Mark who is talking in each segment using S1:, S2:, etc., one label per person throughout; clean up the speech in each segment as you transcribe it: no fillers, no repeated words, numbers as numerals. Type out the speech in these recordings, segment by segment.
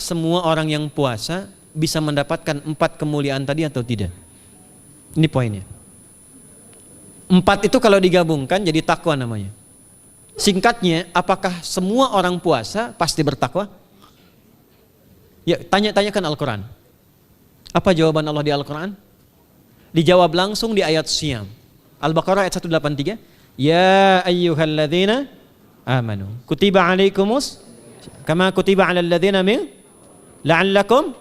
S1: semua orang yang puasa bisa mendapatkan 4 kemuliaan tadi atau tidak? Ini poinnya. 4 itu kalau digabungkan jadi takwa namanya. Singkatnya, apakah semua orang puasa pasti bertakwa? Ya, tanyakan Al-Quran. Apa jawaban Allah di Al-Quran? Dijawab langsung di ayat Siyam. Al-Baqarah ayat 183. Ya ayyuhalladzina amanu kutiba alaikumus kama kutiba alal ladzina min la'allakum.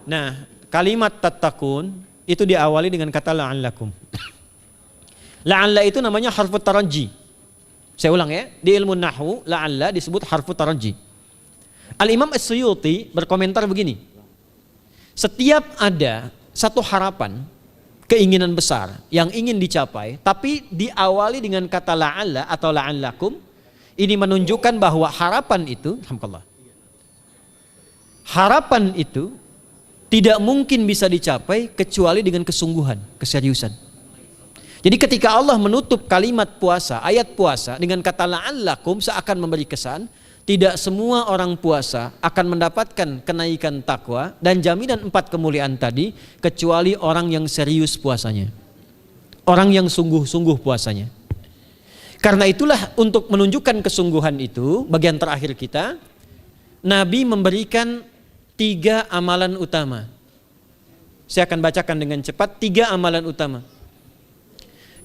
S1: Nah, kalimat tattaqun itu diawali dengan kata la'allakum. La'alla itu namanya harfut taraji. Saya ulang ya, di ilmu nahwu la'alla disebut harfut taraji. Al-Imam As-Suyuti berkomentar begini. Setiap ada satu harapan, keinginan besar yang ingin dicapai, tapi diawali dengan kata la'alla atau la'allakum, ini menunjukkan bahwa harapan itu, alhamdulillah, harapan itu tidak mungkin bisa dicapai kecuali dengan kesungguhan, keseriusan. Jadi ketika Allah menutup kalimat puasa, ayat puasa dengan kata la'allakum, seakan memberi kesan tidak semua orang puasa akan mendapatkan kenaikan takwa dan jaminan 4 kemuliaan tadi kecuali orang yang serius puasanya, orang yang sungguh-sungguh puasanya. Karena itulah untuk menunjukkan kesungguhan itu, bagian terakhir kita, Nabi memberikan 3 amalan utama. Saya akan bacakan dengan cepat 3 amalan utama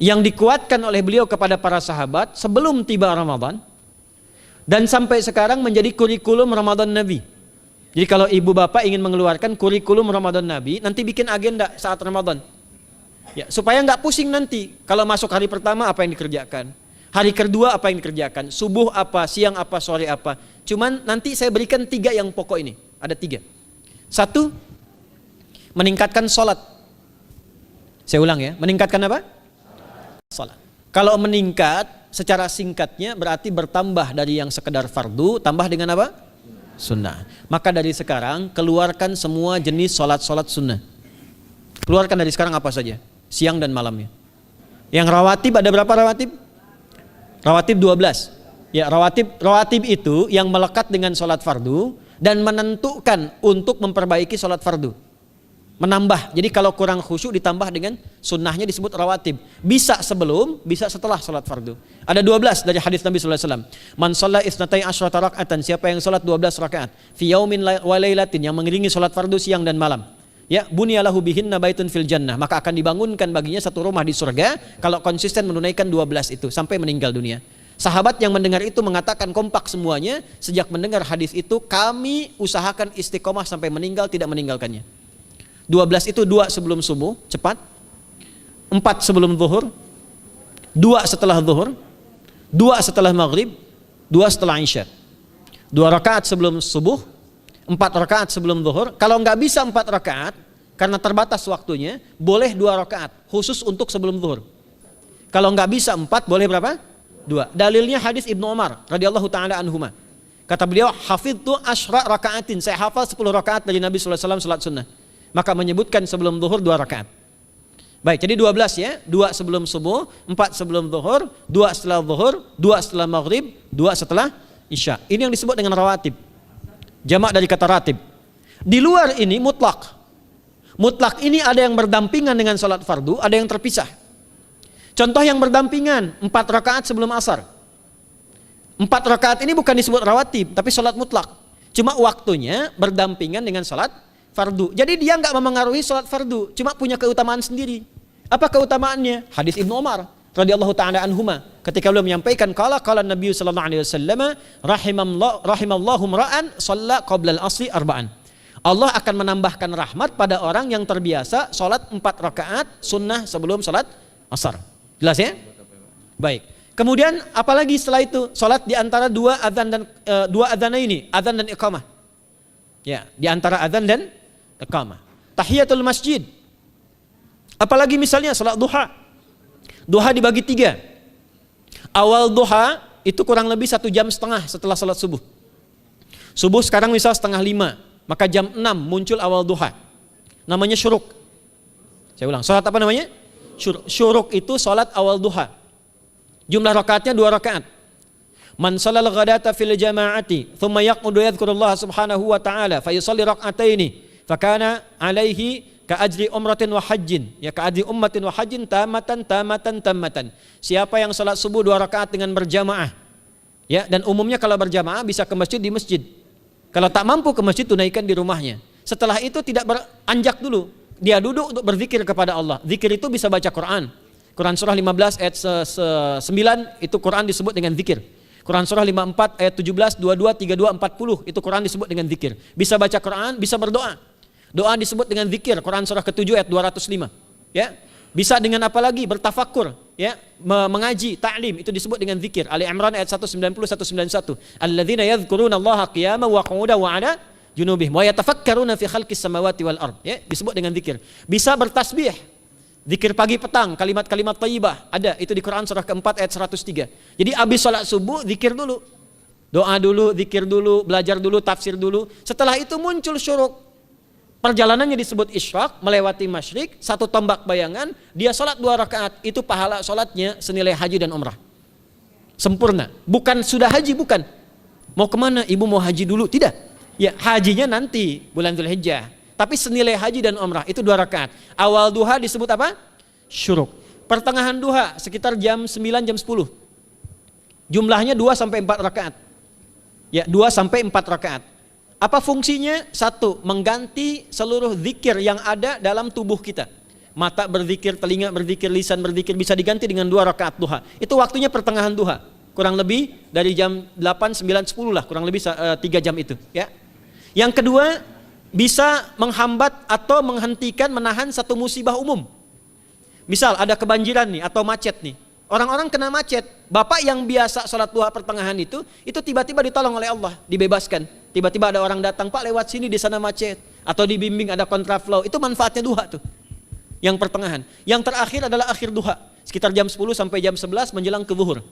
S1: yang dikuatkan oleh beliau kepada para sahabat sebelum tiba Ramadan dan sampai sekarang menjadi kurikulum Ramadan Nabi. Jadi kalau ibu bapak ingin mengeluarkan kurikulum Ramadan Nabi, nanti bikin agenda saat Ramadan. Ya, supaya nggak pusing nanti kalau masuk hari pertama apa yang dikerjakan, hari kedua apa yang dikerjakan, subuh apa, siang apa, sore apa. Cuman nanti saya berikan 3 yang pokok ini. Ada 3. 1, meningkatkan sholat. Saya ulang ya, meningkatkan apa? Sholat. Kalau meningkat secara singkatnya berarti bertambah dari yang sekedar fardu, tambah dengan apa? Sunnah. Maka dari sekarang keluarkan semua jenis sholat-sholat sunnah. Keluarkan dari sekarang apa saja, siang dan malamnya. Yang rawatib ada berapa rawatib? Rawatib 12. Ya, rawatib itu yang melekat dengan sholat fardu dan menentukan untuk memperbaiki sholat fardu. Menambah, jadi kalau kurang khusyuk ditambah dengan sunnahnya disebut rawatib. Bisa sebelum, bisa setelah sholat fardu. Ada 12 dari hadis Nabi SAW. Man shalla isnatai asyrata rak'atan, siapa yang sholat 12 rakaat fi yaumin wa lailatin, yang mengiringi sholat fardu siang dan malam, ya, bunyalahu bihinna baitun fil jannah, maka akan dibangunkan baginya satu rumah di surga kalau konsisten menunaikan 12 itu sampai meninggal dunia. Sahabat yang mendengar itu mengatakan kompak semuanya, sejak mendengar hadis itu kami usahakan istiqomah sampai meninggal tidak meninggalkannya. 12 itu 2 sebelum subuh, cepat. 4 sebelum zuhur, 2 setelah zuhur, 2 setelah maghrib, 2 setelah isya. 2 rakaat sebelum subuh, 4 rakaat sebelum zuhur. Kalau nggak bisa 4 rakaat karena terbatas waktunya, boleh 2 rakaat khusus untuk sebelum zuhur. Kalau nggak bisa 4, boleh berapa? 2. Dalilnya hadis Ibnu Umar radhiyallahu taala anhuma. Kata beliau, hafidtu asyra rakaatin, saya hafal 10 rakaat dari Nabi sallallahu alaihi wasallam salat sunnah. Maka menyebutkan sebelum zuhur 2 rakaat. Baik, jadi 12 ya, 2 sebelum subuh, 4 sebelum zuhur, 2 setelah zuhur, 2 setelah maghrib, 2 setelah isya. Ini yang disebut dengan rawatib. Jamak dari kata ratib. Di luar ini mutlak. Mutlak ini ada yang berdampingan dengan salat fardu, ada yang terpisah. Contoh yang berdampingan, 4 rakaat sebelum asar. 4 rakaat ini bukan disebut rawatib, tapi salat mutlak. Cuma waktunya berdampingan dengan salat fardu. Jadi dia nggak memengaruhi salat fardu, cuma punya keutamaan sendiri. Apa keutamaannya? Hadis Ibnu Umar radhiyallahu taala anhuma, ketika beliau menyampaikan qala Nabi sallallahu alaihi wasallam rahimallahu ra'an shalla qabla al-asri arba'an. Allah akan menambahkan rahmat pada orang yang terbiasa salat 4 rakaat sunnah sebelum salat asar. Jelas ya? Baik. Kemudian apalagi setelah itu? Salat di antara 2 adzan dan 2 adzan ini, adzan dan iqamah. Ya, di antara adzan dan iqamah. Tahiyatul masjid. Apalagi misalnya salat duha. Duha dibagi 3. Awal duha itu kurang lebih 1,5 jam setelah salat subuh. Subuh sekarang misal 4:30, maka jam 6 muncul awal duha. Namanya syuruk. Saya ulang, salat apa namanya? Syuruk itu salat awal duha. Jumlah rakaatnya 2 rakaat. Man sallal ghadata fil jama'ati thumma yaqudu yadhkurullah subhanahu wa ta'ala fa yusalli rak'ataini fakana alaihi ka ajri umratin wa hajjin, ya ka ajri ummatin wa hajjin tamatan. Siapa yang salat subuh 2 rakaat dengan berjamaah, ya, dan umumnya kalau berjamaah bisa ke masjid di masjid. Kalau tak mampu ke masjid, tunaikan di rumahnya. Setelah itu tidak beranjak dulu, dia duduk untuk berzikir kepada Allah. Zikir itu bisa baca Quran. Quran surah 15 ayat 9 itu Quran disebut dengan zikir. Quran surah 54 ayat 17, 22, 32, 40 itu Quran disebut dengan zikir. Bisa baca Quran, bisa berdoa. Doa disebut dengan zikir. Quran surah ke-7 ayat 205. Ya. Bisa dengan apa lagi? Bertafakur, ya, mengaji, ta'lim, itu disebut dengan zikir. Ali Imran ayat 190 191. Alladzina yadhkuruna Allaha qiyaman wa qu'udan wa 'ala junubihim wa yatafakkaruna fi khalqis samawati wal ard, ya, disebut dengan zikir. Bisa bertasbih. Zikir pagi petang, kalimat-kalimat thayyibah ada itu di Quran surah keempat ayat 103. Jadi habis salat subuh zikir dulu. Doa dulu, zikir dulu, belajar dulu, tafsir dulu. Setelah itu muncul syuruk. Perjalanannya disebut isyraq, melewati masyrik, 1 tombak bayangan, dia salat 2 rakaat, itu pahala salatnya senilai haji dan umrah. Sempurna. Bukan sudah haji, bukan. Mau kemana? Ibu mau haji dulu? Tidak. Ya, hajinya nanti bulan Dzulhijjah. Tapi senilai haji dan umrah itu 2 rakaat. Awal duha disebut apa? Syuruk. Pertengahan duha sekitar jam 9 jam 10. Jumlahnya 2 sampai 4 rakaat. Ya, 2 sampai 4 rakaat. Apa fungsinya? 1, mengganti seluruh zikir yang ada dalam tubuh kita. Mata berzikir, telinga berzikir, lisan berzikir bisa diganti dengan 2 rakaat duha. Itu waktunya pertengahan duha. Kurang lebih dari jam 8, 9, 10 lah, kurang lebih 3 jam itu, ya. Yang kedua, bisa menghambat atau menghentikan, menahan satu musibah umum. Misal ada kebanjiran nih atau macet nih. Orang-orang kena macet. Bapak yang biasa sholat duha pertengahan itu tiba-tiba ditolong oleh Allah, dibebaskan. Tiba-tiba ada orang datang, Pak lewat sini di sana macet. Atau dibimbing ada kontraflow. Itu manfaatnya duha tuh. Yang pertengahan. Yang terakhir adalah akhir duha. Sekitar jam 10 sampai jam 11 menjelang ke zuhur.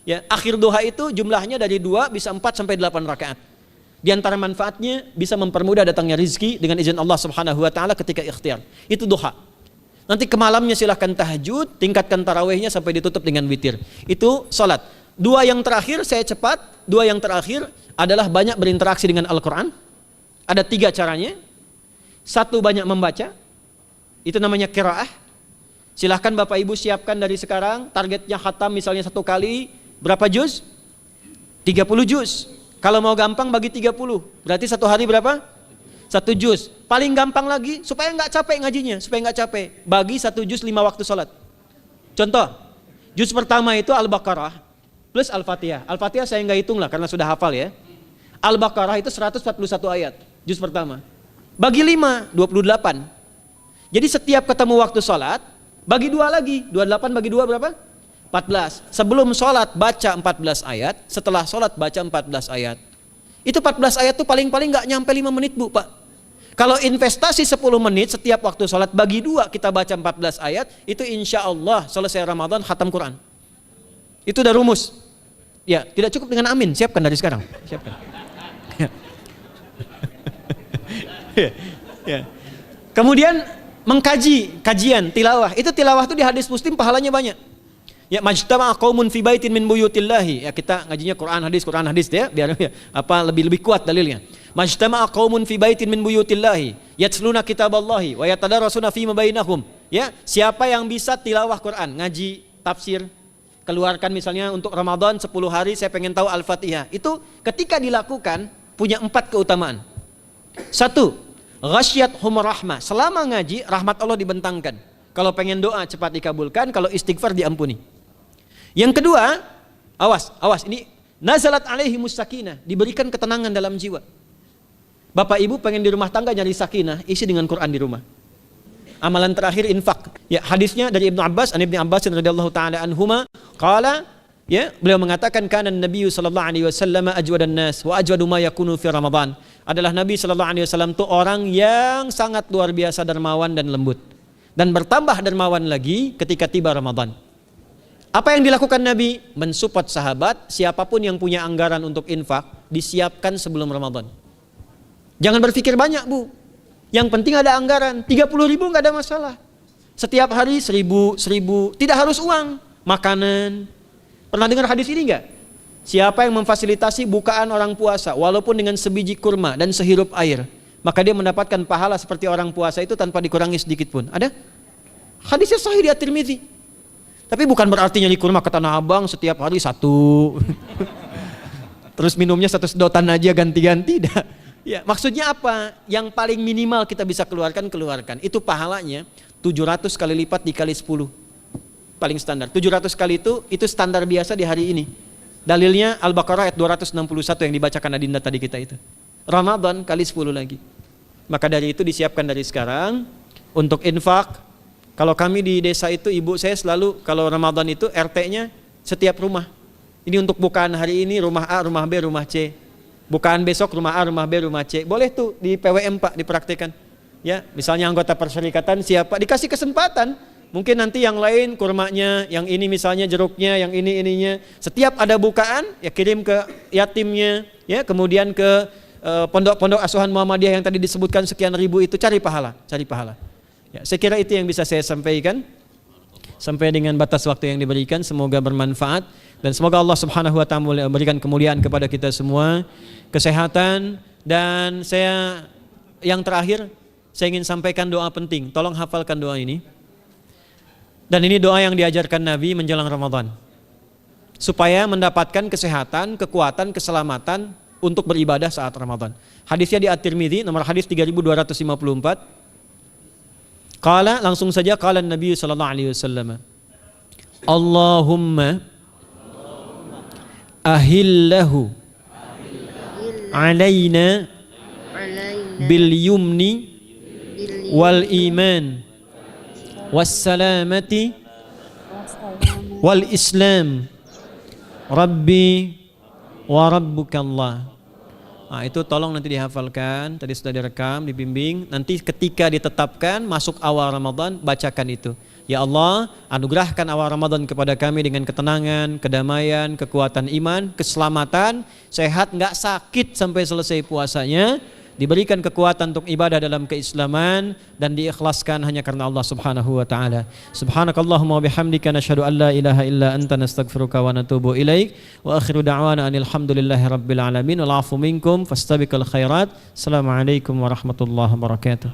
S1: Ya, akhir duha itu jumlahnya dari 2 bisa 4 sampai 8 rakaat. Di antara manfaatnya bisa mempermudah datangnya rizki dengan izin Allah Subhanahu wa taala ketika ikhtiar. Itu duha. Nanti ke malamnya silahkan tahajud, tingkatkan tarawihnya sampai ditutup dengan witir. Itu salat. 2 yang terakhir saya cepat, 2 yang terakhir adalah banyak berinteraksi dengan Al-Qur'an. Ada 3 caranya. 1, banyak membaca. Itu namanya qiraah. Silahkan Bapak Ibu siapkan dari sekarang, targetnya khatam misalnya 1 kali berapa juz? 30 juz. Kalau mau gampang bagi 30, berarti 1 hari berapa? 1 juz. Paling gampang lagi, supaya nggak capek ngajinya, supaya nggak capek, bagi 1 juz 5 waktu sholat. Contoh, juz pertama itu Al-Baqarah plus Al-Fatihah. Al-Fatihah saya nggak hitung lah karena sudah hafal ya. Al-Baqarah itu 141 ayat, juz pertama. Bagi 5, 28. Jadi setiap ketemu waktu sholat, bagi 2 lagi, 28 bagi 2 berapa? 14. Sebelum sholat baca 14 ayat, setelah sholat baca 14 ayat. Itu 14 ayat tuh paling-paling gak nyampe 5 menit Bu Pak. Kalau investasi 10 menit setiap waktu sholat, bagi 2 kita baca 14 ayat, itu insya Allah selesai Ramadan khatam Quran. Itu udah rumus. Ya, tidak cukup dengan amin, siapkan dari sekarang. Siapkan. Ya. Kemudian mengkaji, kajian, tilawah. Itu tilawah itu di hadis Muslim pahalanya banyak. Ya, majtama'a qaumun fi baitin min buyutillahi. Ya, kita ngajinya Quran hadis ya, biar ya, lebih kuat dalilnya. Majtama'a qaumun fi baitin min buyutillahi yatsluna kitaballahi wa yatadarasuna fima bainahum. Ya, siapa yang bisa tilawah Quran, ngaji, tafsir, keluarkan misalnya untuk Ramadan 10 hari saya pengen tahu Al-Fatihah. Itu ketika dilakukan punya 4 keutamaan. 1, ghasyiyatuhum rahmah. Selama ngaji rahmat Allah dibentangkan. Kalau pengen doa cepat dikabulkan, kalau istighfar diampuni. Yang kedua, awas ini nazalat alaihimus sakinah, diberikan ketenangan dalam jiwa. Bapak Ibu pengen di rumah tangga nyari sakinah, isi dengan Quran di rumah. Amalan terakhir infak. Ya, hadisnya dari Ibnu Abbas, Ibnu Abbas radhiyallahu taala anhuma, qala, ya, beliau mengatakan kana Nabi sallallahu alaihi wasallam ajwadan nas wa ajwadu ma yakunu fi Ramadan. Adalah Nabi sallallahu alaihi wasallam itu orang yang sangat luar biasa dermawan dan lembut. Dan bertambah dermawan lagi ketika tiba Ramadan. Apa yang dilakukan Nabi? Mensupport sahabat, siapapun yang punya anggaran untuk infak, disiapkan sebelum Ramadan. Jangan berpikir banyak Bu. Yang penting ada anggaran, 30.000 nggak ada masalah. Setiap hari 1.000, tidak harus uang, makanan. Pernah dengar hadis ini nggak? Siapa yang memfasilitasi bukaan orang puasa walaupun dengan sebiji kurma dan sehirup air, maka dia mendapatkan pahala seperti orang puasa itu tanpa dikurangi sedikit pun. Ada? Hadisnya sahih di At-Tirmidzi. Tapi bukan berarti nyari kurma ke Tanah Abang setiap hari satu. Terus minumnya satu sedotan aja ganti-ganti. Ya, maksudnya apa? Yang paling minimal kita bisa keluarkan. Itu pahalanya 700 kali lipat dikali 10. Paling standar. 700 kali itu standar biasa di hari ini. Dalilnya Al-Baqarah ayat 261 yang dibacakan Adinda tadi kita itu. Ramadan kali 10 lagi. Maka dari itu disiapkan dari sekarang untuk infak. Kalau kami di desa itu, ibu saya selalu kalau Ramadan itu RT-nya setiap rumah. Ini untuk bukaan hari ini rumah A, rumah B, rumah C. Bukaan besok rumah A, rumah B, rumah C. Boleh tuh di PWM Pak dipraktikkan. Ya, misalnya anggota perserikatan siapa dikasih kesempatan. Mungkin nanti yang lain kurmanya, yang ini misalnya jeruknya, yang ini ininya. Setiap ada bukaan ya kirim ke yatimnya, ya kemudian ke pondok-pondok asuhan Muhammadiyah yang tadi disebutkan sekian ribu itu, cari pahala. Ya, saya kira itu yang bisa saya sampaikan sampai dengan batas waktu yang diberikan. Semoga bermanfaat dan semoga Allah Subhanahu wa taala memberikan kemuliaan kepada kita semua, kesehatan, dan saya yang terakhir saya ingin sampaikan doa penting. Tolong hafalkan doa ini. Dan ini doa yang diajarkan Nabi menjelang Ramadan. Supaya mendapatkan kesehatan, kekuatan, keselamatan untuk beribadah saat Ramadan. Hadisnya di At-Tirmidzi nomor hadis 3254. Qala, langsung saja qala Nabi sallallahu alaihi wasallam. Allahumma ahillahu alaina bil yumni wal iman was salamati wal islam rabbi wa rabbukallah. Nah, itu tolong nanti dihafalkan, tadi sudah direkam, dibimbing. Nanti ketika ditetapkan masuk awal Ramadan, bacakan itu. Ya Allah, anugerahkan awal Ramadan kepada kami dengan ketenangan, kedamaian, kekuatan iman, keselamatan, sehat, nggak sakit sampai selesai puasanya, diberikan kekuatan untuk ibadah dalam keislaman dan diikhlaskan hanya karena Allah Subhanahu wa taala. Subhanakallahumma wa bihamdika nasyhadu an la ilaha illa anta nastaghfiruka wa natubu ilaik wa akhiru da'wana anil hamdulillahi rabbil alamin wal 'afu minkum fastabiqul khairat. Assalamualaikum warahmatullahi wabarakatuh.